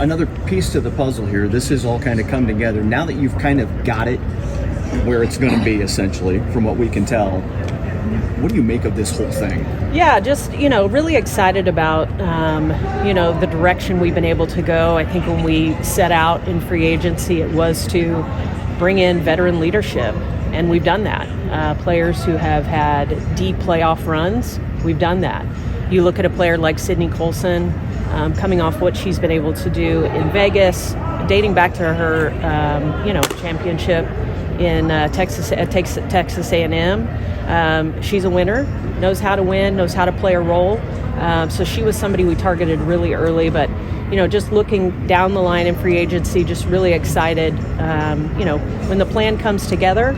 another piece to the puzzle here. This has all kind of come together. Now that you've kind of got it where it's going to be, essentially, from what we can tell, what do you make of this whole thing? Yeah, just, really excited about, the direction we've been able to go. I think when we set out in free agency, it was to bring in veteran leadership, and we've done that. Players who have had deep playoff runs, we've done that. You look at a player like Sydney Colson, coming off what she's been able to do in Vegas, dating back to her, championship in Texas A&M. She's a winner, knows how to win, knows how to play a role. So she was somebody we targeted really early, but just looking down the line in free agency, just really excited. When the plan comes together,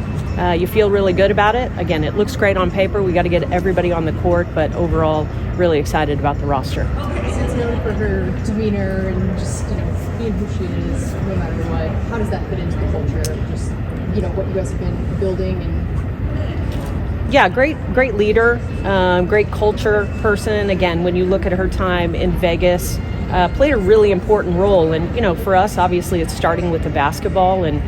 you feel really good about it. Again, it looks great on paper. We got to get everybody on the court, but overall, really excited about the roster. She's known for her demeanor and just being who she is, no matter what. How does that fit into the culture? Just what you guys have been building and. Yeah, great leader, great culture person. Again, when you look at her time in Vegas, played a really important role. And, for us, obviously, it's starting with the basketball. And,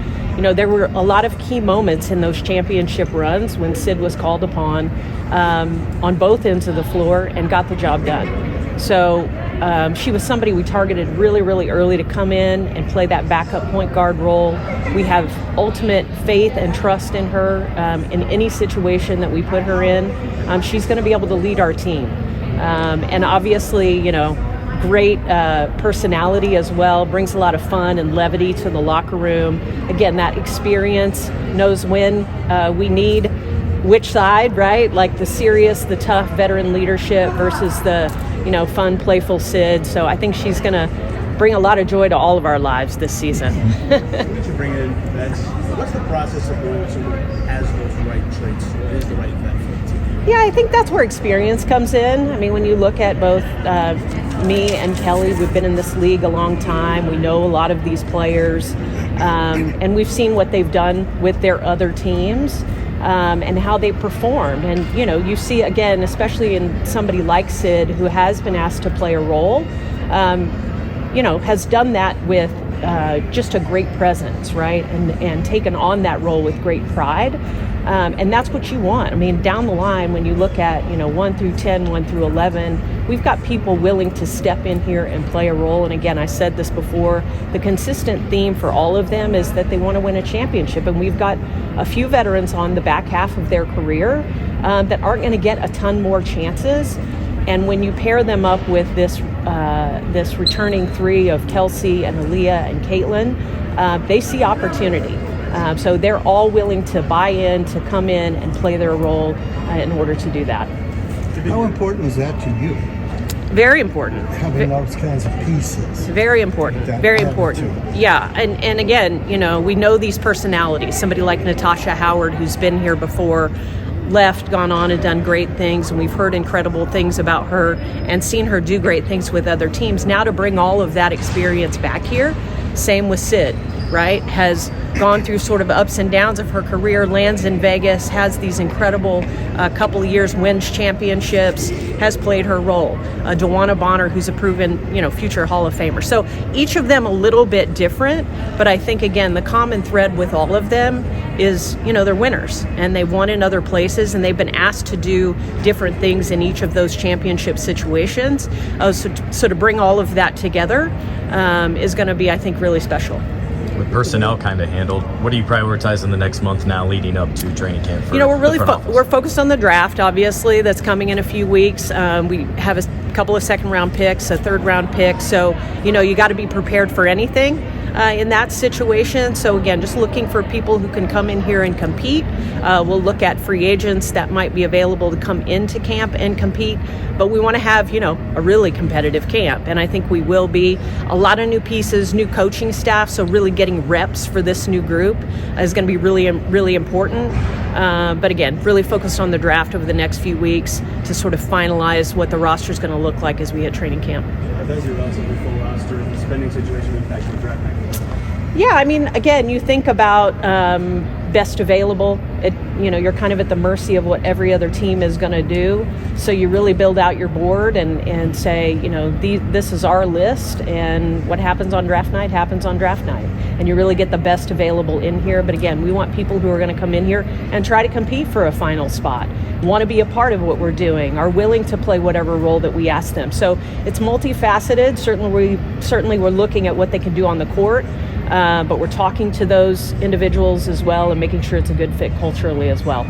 there were a lot of key moments in those championship runs when Sid was called upon on both ends of the floor and got the job done. So she was somebody we targeted really, really early to come in and play that backup point guard role. We have ultimate faith and trust in her in any situation that we put her in. She's going to be able to lead our team. And obviously, great personality as well, brings a lot of fun and levity to the locker room. Again, that experience, knows when we need which side, right? Like the serious, the tough veteran leadership versus the, fun, playful Sid. So I think she's going to bring a lot of joy to all of our lives this season. When you bring in vets, what's the process of knowing someone has those right traits, is the right vet for the team? Yeah, I think that's where experience comes in. I mean, when you look at both me and Kelly, we've been in this league a long time. We know a lot of these players, and we've seen what they've done with their other teams. And how they performed. And, you see, again, especially in somebody like Sid, who has been asked to play a role, has done that with just a great presence, right? And taken on that role with great pride. And that's what you want. I mean, down the line, when you look at, 1 through 10, 1 through 11, we've got people willing to step in here and play a role. And again, I said this before, the consistent theme for all of them is that they want to win a championship. And we've got a few veterans on the back half of their career that aren't going to get a ton more chances. And when you pair them up with this returning three of Kelsey and Aaliyah and Caitlin, they see opportunity. So they're all willing to buy in, to come in and play their role in order to do that. How important is that to you? Very important. Having those kinds of pieces. Very important. Very important. Yeah. And again, we know these personalities. Somebody like Natasha Howard, who's been here before, left, gone on and done great things, and we've heard incredible things about her and seen her do great things with other teams. Now to bring all of that experience back here, same with Sid, right? Has gone through sort of ups and downs of her career, lands in Vegas, has these incredible couple of years, wins championships, has played her role. Dewana Bonner, who's a proven, future Hall of Famer. So each of them a little bit different, but I think, again, the common thread with all of them is, they're winners, and they've won in other places, and they've been asked to do different things in each of those championship situations. So to bring all of that together is going to be, I think, really special. With personnel kind of handled, what do you prioritize in the next month now leading up to training camp? We're really we're focused on the draft, obviously, that's coming in a few weeks. We have a couple of second-round picks, a third-round pick. So, you got to be prepared for anything in that situation. So, again, just looking for people who can come in here and compete. We'll look at free agents that might be available to come into camp and compete. But we want to have, a really competitive camp. And I think we will be. A lot of new pieces, new coaching staff. So really getting reps for this new group is going to be really, really important. But again, really focused on the draft over the next few weeks to sort of finalize what the roster is going to look like as we hit training camp. Does your relatively full roster and the spending situation impact your draft pick? Yeah, I mean, again, you think about best available. you're kind of at the mercy of what every other team is going to do. So you really build out your board and say, this is our list, and what happens on draft night happens on draft night. And you really get the best available in here. But again, we want people who are going to come in here and try to compete for a final spot, want to be a part of what we're doing, are willing to play whatever role that we ask them. So it's multifaceted. Certainly we're looking at what they can do on the court, but we're talking to those individuals as well and making sure it's a good fit culturally as well.